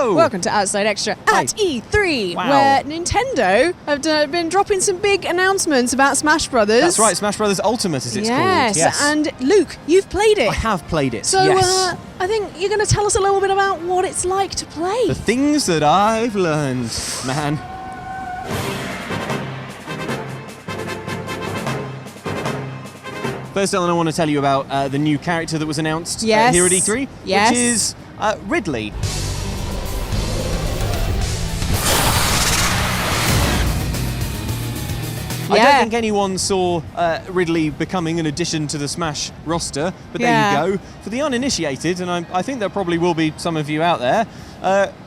Hello! Welcome to Outside Extra at E3, where Nintendo have been dropping some big announcements about Smash Brothers. That's right, Smash Brothers Ultimate as it's called. Yes, and Luke, you've played it. I have played it, so, yes. I think you're going to tell us a little bit about what it's like to play. The things that I've learned, man. First, Ellen, I want to tell you about the new character that was announced here at E3, which is Ridley. I don't think anyone saw Ridley becoming an addition to the Smash roster, but there you go. For the uninitiated, and I think there probably will be some of you out there,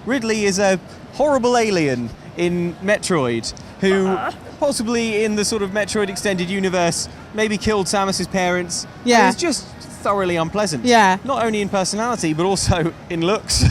Ridley is a horrible alien in Metroid who possibly in the sort of Metroid extended universe maybe killed Samus's parents. Yeah. It's just thoroughly unpleasant. Yeah. Not only in personality, but also in looks.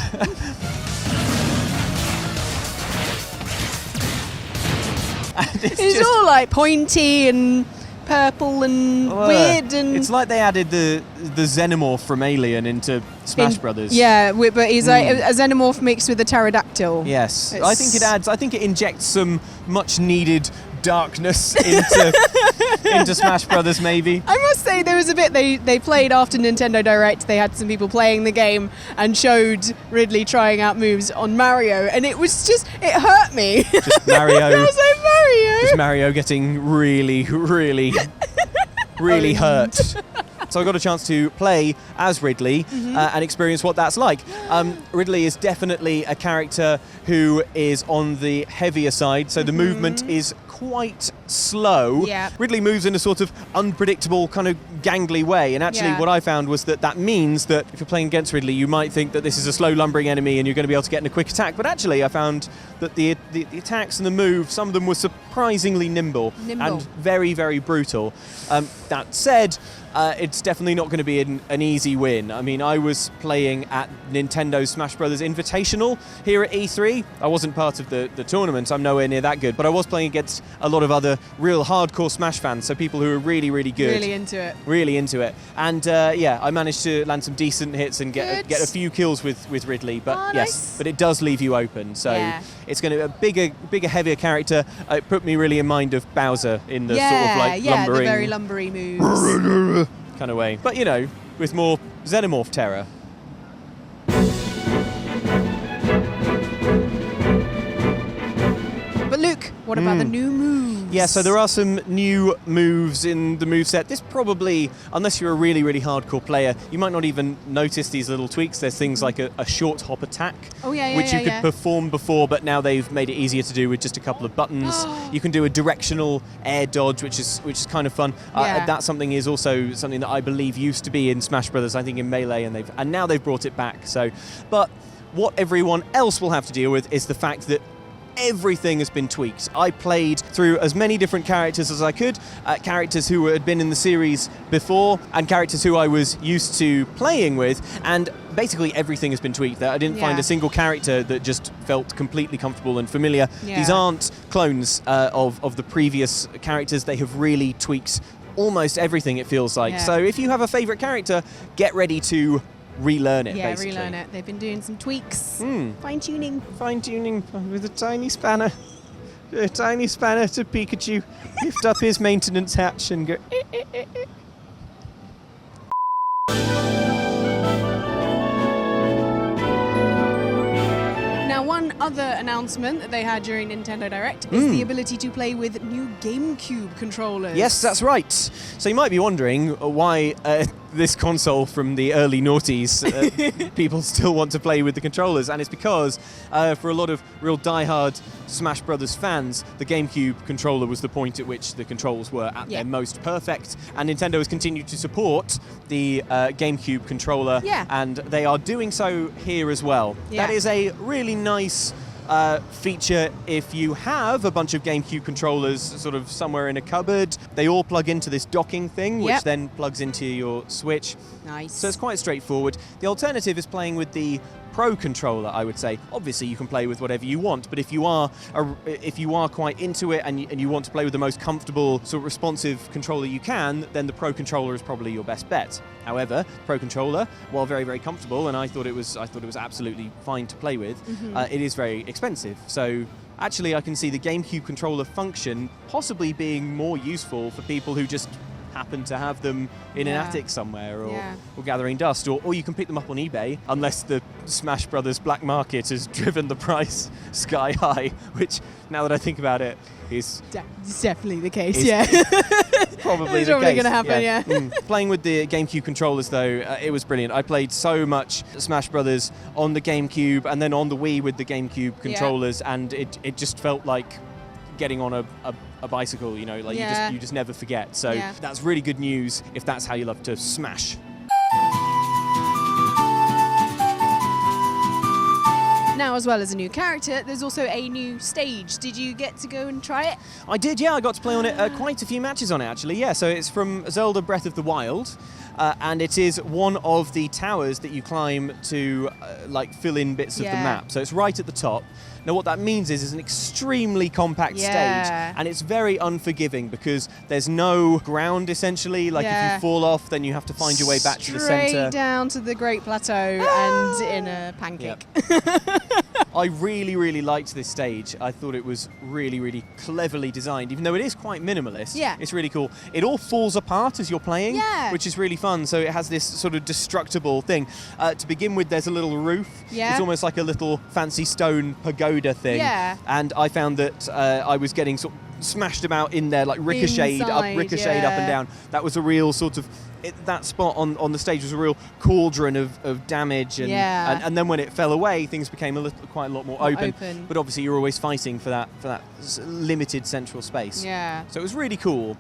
It's all like pointy and purple and weird, and it's like they added the xenomorph from Alien into Smash Brothers. Yeah, but he's like a xenomorph mixed with a pterodactyl. Yes, I think it injects some much needed darkness into Smash Brothers, maybe. I must say there was a bit they played after Nintendo Direct. They had some people playing the game and showed Ridley trying out moves on Mario, and it hurt me. Just Mario. I was like, Mario. Just Mario getting really hurt. So I got a chance to play as Ridley and experience what that's like. Ridley is definitely a character who is on the heavier side, so the movement is quite slow. Yeah. Ridley moves in a sort of unpredictable, kind of gangly way, and actually what I found was that means that if you're playing against Ridley, you might think that this is a slow lumbering enemy and you're going to be able to get in a quick attack, but actually I found that the attacks and the moves, some of them were surprisingly nimble. And very, very brutal. That said, it's definitely not going to be an easy win. I mean, I was playing at Nintendo's Smash Brothers Invitational here at E3. I wasn't part of the tournament, I'm nowhere near that good, but I was playing against a lot of other real hardcore Smash fans, so people who are really, really good. Really into it. And I managed to land some decent hits and get a few kills with Ridley, but but it does leave you open, so it's going to be a bigger, heavier character. It put me really in mind of Bowser in the sort of like lumbering, the very lumbery moves. kind of way, but with more xenomorph terror. But Luke, what about the new moves? Yeah, so there are some new moves in the moveset. This probably, unless you're a really, really hardcore player, you might not even notice these little tweaks. There's things like a short hop attack, which you could perform before, but now they've made it easier to do with just a couple of buttons. You can do a directional air dodge, which is kind of fun. That's something that I believe used to be in Smash Brothers, I think in Melee, and now they've brought it back. So, but what everyone else will have to deal with is the fact that everything has been tweaked. I played through as many different characters as I could, characters who had been in the series before, and characters who I was used to playing with, and basically everything has been tweaked. I didn't find a single character that just felt completely comfortable and familiar. These aren't clones of the previous characters. They have really tweaked almost everything, it feels like. So if you have a favourite character, get ready to relearn it, basically. Relearn it. They've been doing some tweaks. Fine-tuning. Fine-tuning with a tiny spanner. A tiny spanner to Pikachu. Lift up his maintenance hatch and go... Now, one other announcement that they had during Nintendo Direct is the ability to play with new GameCube controllers. Yes, that's right. So you might be wondering why this console from the early noughties, people still want to play with the controllers, and it's because for a lot of real diehard Smash Brothers fans, the GameCube controller was the point at which the controls were at their most perfect, and Nintendo has continued to support the GameCube controller, and they are doing so here as well. That is a really nice feature if you have a bunch of GameCube controllers sort of somewhere in a cupboard. They all plug into this docking thing, which then plugs into your Switch. Nice. So it's quite straightforward. The alternative is playing with the pro controller, I would say. Obviously, you can play with whatever you want, but if you are quite into it and you want to play with the most comfortable, sort of responsive controller you can, then the pro controller is probably your best bet. However, pro controller, while very, very comfortable, and I thought it was absolutely fine to play with, it is very expensive. So actually, I can see the GameCube controller function possibly being more useful for people who just happen to have them in an attic somewhere or gathering dust, or you can pick them up on eBay, unless the Smash Brothers black market has driven the price sky high, which, now that I think about it, is definitely the case. Probably it's the probably case. Going to happen. Playing with the GameCube controllers, though, it was brilliant. I played so much Smash Brothers on the GameCube and then on the Wii with the GameCube controllers, and it just felt like getting on a bicycle, you know, like you just never forget. So that's really good news if that's how you love to smash. Now, as well as a new character, there's also a new stage. Did you get to go and try it? I did, yeah. I got to play on it, quite a few matches on it, actually. Yeah, so it's from Zelda Breath of the Wild, and it is one of the towers that you climb to like fill in bits of the map. So it's right at the top. Now, what that means is it's an extremely compact stage, and it's very unforgiving because there's no ground, essentially. Like, if you fall off, then you have to find your way back to the centre. Straight down to the Great Plateau and in a pancake. I really, really liked this stage. I thought it was really, really cleverly designed, even though it is quite minimalist. It's really cool. It all falls apart as you're playing, which is really fun. So it has this sort of destructible thing. To begin with, there's a little roof. It's almost like a little fancy stone pagoda thing. And I found that I was getting sort of smashed about in there, like ricocheted up and down. That was a real sort of that spot on the stage was a real cauldron of damage, and then when it fell away, things became quite a lot more open. But obviously, you're always fighting for that limited central space. So it was really cool.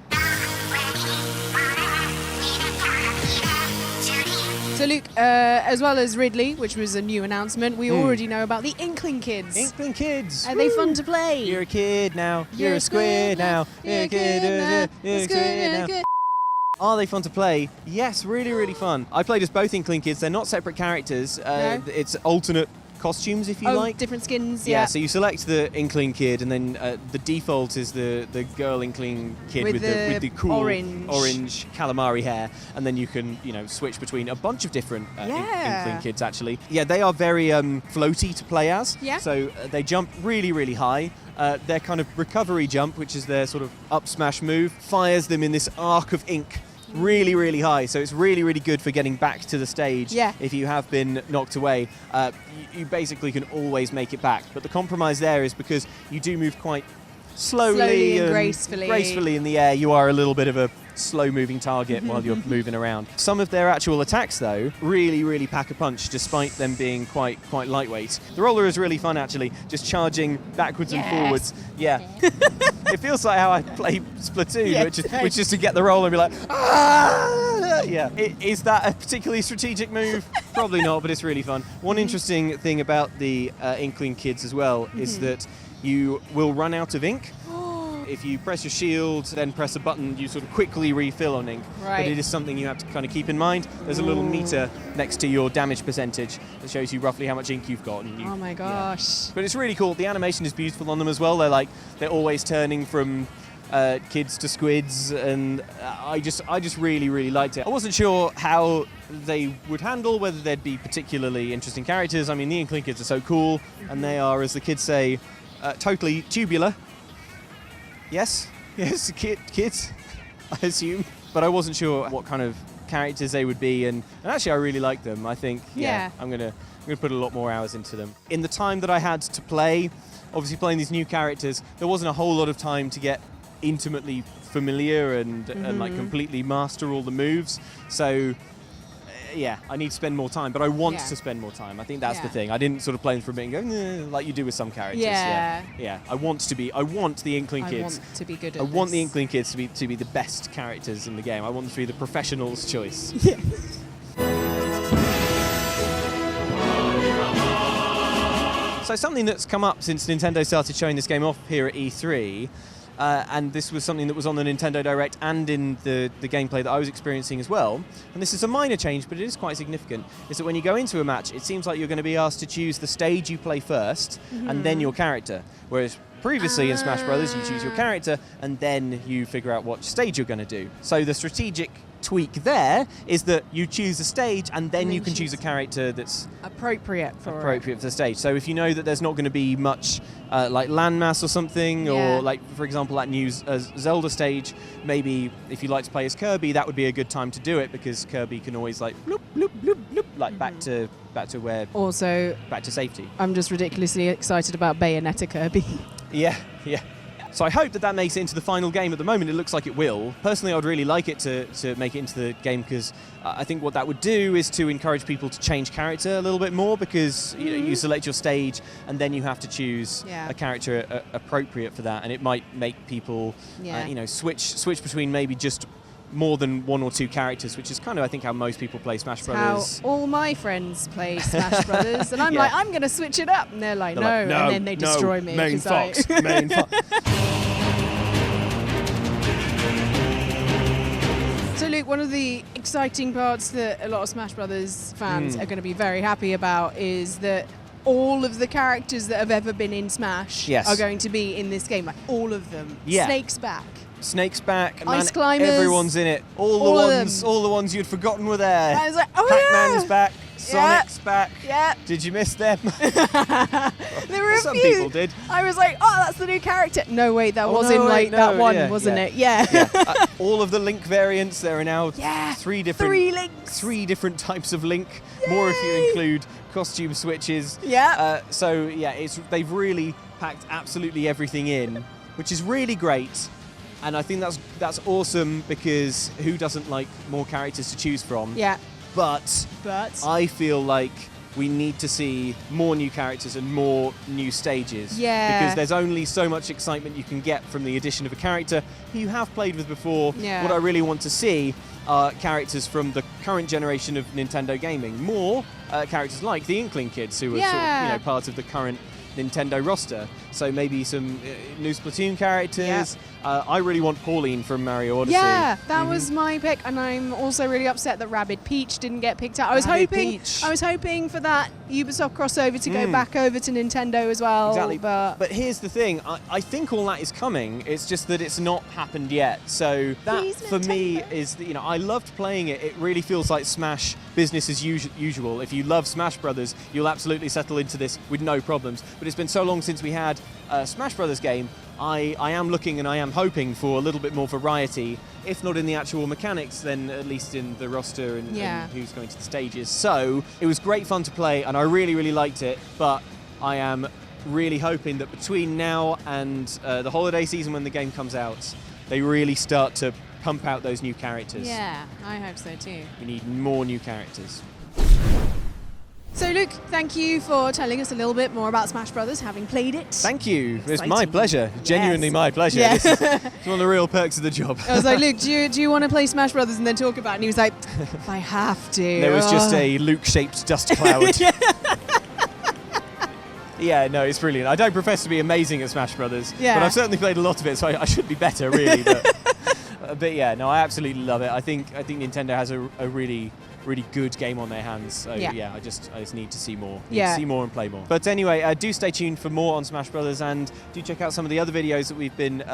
So Luke, as well as Ridley, which was a new announcement, we already know about the Inkling Kids. Inkling Kids! Are they fun to play? You're a kid now, you're a squid now, you're a kid, you're a squid now. Are they fun to play? Yes, really, really fun. I played as both Inkling Kids. They're not separate characters. No. It's alternate costumes, if you like. Different skins, Yeah, so you select the Inkling Kid, and then the default is the girl Inkling Kid with the cool orange calamari hair, and then you can switch between a bunch of different Inkling Kids, actually. Yeah, they are very floaty to play as. So they jump really, really high. Their kind of recovery jump, which is their sort of up smash move, fires them in this arc of ink really, really high. So it's really, really good for getting back to the stage. If you have been knocked away, you basically can always make it back. But the compromise there is because you do move quite slowly and gracefully in the air. You are a little bit of a slow-moving target while you're moving around. Some of their actual attacks, though, really, really pack a punch, despite them being quite lightweight. The roller is really fun, actually, just charging backwards and forwards. It feels like how I play Splatoon, which is to get the roller and be like, ah! Is that a particularly strategic move? Probably not, but it's really fun. One interesting thing about the Inkling Kids as well is that you will run out of ink. If you press your shield, then press a button, you sort of quickly refill on ink. But it is something you have to kind of keep in mind. There's a little meter next to your damage percentage that shows you roughly how much ink you've got. And oh my gosh. But it's really cool. The animation is beautiful on them as well. They're always turning from kids to squids, and I just really, really liked it. I wasn't sure how they would handle, whether they'd be particularly interesting characters. I mean, the Inkling Kids are so cool, and they are, as the kids say, totally tubular. Yes, kids, I assume. But I wasn't sure what kind of characters they would be, and actually I really like them. I think, I'm gonna put a lot more hours into them. In the time that I had to play, obviously playing these new characters, there wasn't a whole lot of time to get intimately familiar and like completely master all the moves. So I need to spend more time, but I want to spend more time. I think that's the thing. I didn't sort of play them for a bit and go, like you do with some characters. I want the Inkling Kids to be good at I want the Inkling Kids to be the best characters in the game. I want them to be the professional's choice. So something that's come up since Nintendo started showing this game off here at E3 and this was something that was on the Nintendo Direct and in the gameplay that I was experiencing as well, and this is a minor change, but it is quite significant, is that when you go into a match, it seems like you're going to be asked to choose the stage you play first, and then your character, whereas previously in Smash Brothers, you choose your character, and then you figure out what stage you're going to do. So the strategic tweak there is that you choose a stage and then you can choose a character that's appropriate for the stage. So if you know that there's not going to be much like landmass or something, or like, for example, that new Zelda stage, maybe if you like to play as Kirby, that would be a good time to do it, because Kirby can always like bloop, bloop, bloop, bloop, like back to where, also back to safety. I'm just ridiculously excited about Bayonetta Kirby. Yeah. So I hope that makes it into the final game. At the moment, it looks like it will. Personally, I would really like it to make it into the game, because I think what that would do is to encourage people to change character a little bit more, because you select your stage and then you have to choose a character appropriate for that, and it might make people switch between maybe just more than one or two characters, which is kind of, I think, how most people play Smash Brothers. How all my friends play Smash Brothers, and I'm like, I'm going to switch it up, and they're like, no, and then they destroy me. Main Fox, main Fox. So Luke, one of the exciting parts that a lot of Smash Brothers fans are going to be very happy about is that all of the characters that have ever been in Smash are going to be in this game, like all of them. Snake's back, Ice Climbers, everyone's in it. All the ones you'd forgotten were there. I was like, oh Pac-Man's back, Sonic's back. Yeah. Did you miss them? There were a Some few. people did. I was like, oh, that's the new character. No, wait, that was in that one, wasn't it? Yeah. All of the Link variants. There are now three different types of Link. Yay. More if you include costume switches. Yeah. They've really packed absolutely everything in, which is really great. And I think that's awesome, because who doesn't like more characters to choose from? Yeah. But I feel like we need to see more new characters and more new stages. Yeah. Because there's only so much excitement you can get from the addition of a character who you have played with before. Yeah. What I really want to see are characters from the current generation of Nintendo gaming. More characters like the Inkling kids, who are sort of, part of the current Nintendo roster. So maybe some new Splatoon characters. Yeah. I really want Pauline from Mario Odyssey. Yeah, that was my pick, and I'm also really upset that Rabbid Peach didn't get picked out. I was hoping for that Ubisoft crossover to go back over to Nintendo as well. Exactly. But here's the thing, I think all that is coming. It's just that it's not happened yet. So that for me is, I loved playing it. It really feels like Smash business as usual. If you love Smash Brothers, you'll absolutely settle into this with no problems. But it's been so long since we had a Smash Brothers game. I am looking and I am hoping for a little bit more variety, if not in the actual mechanics, then at least in the roster and who's going to the stages. So it was great fun to play, and I really, really liked it, but I am really hoping that between now and the holiday season, when the game comes out, they really start to pump out those new characters. Yeah, I hope so too. We need more new characters. So Luke, thank you for telling us a little bit more about Smash Brothers, having played it. Thank you. It's my pleasure. Genuinely my pleasure. Yeah. This is one of the real perks of the job. I was like, Luke, do you want to play Smash Brothers and then talk about it? And he was like, if I have to. There was just a Luke-shaped dust cloud. Yeah, no, it's brilliant. I don't profess to be amazing at Smash Brothers, but I've certainly played a lot of it, so I should be better, really. But yeah, no, I absolutely love it. I think Nintendo has a really good game on their hands. So I just need to see more. See more and play more. But anyway, do stay tuned for more on Smash Brothers, and do check out some of the other videos that we've been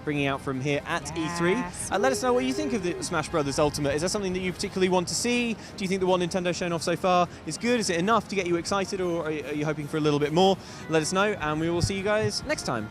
bringing out from here at E3. Let us know what you think of the Smash Brothers Ultimate. Is there something that you particularly want to see? Do you think the one Nintendo's shown off so far is good? Is it enough to get you excited, or are you hoping for a little bit more? Let us know, and we will see you guys next time.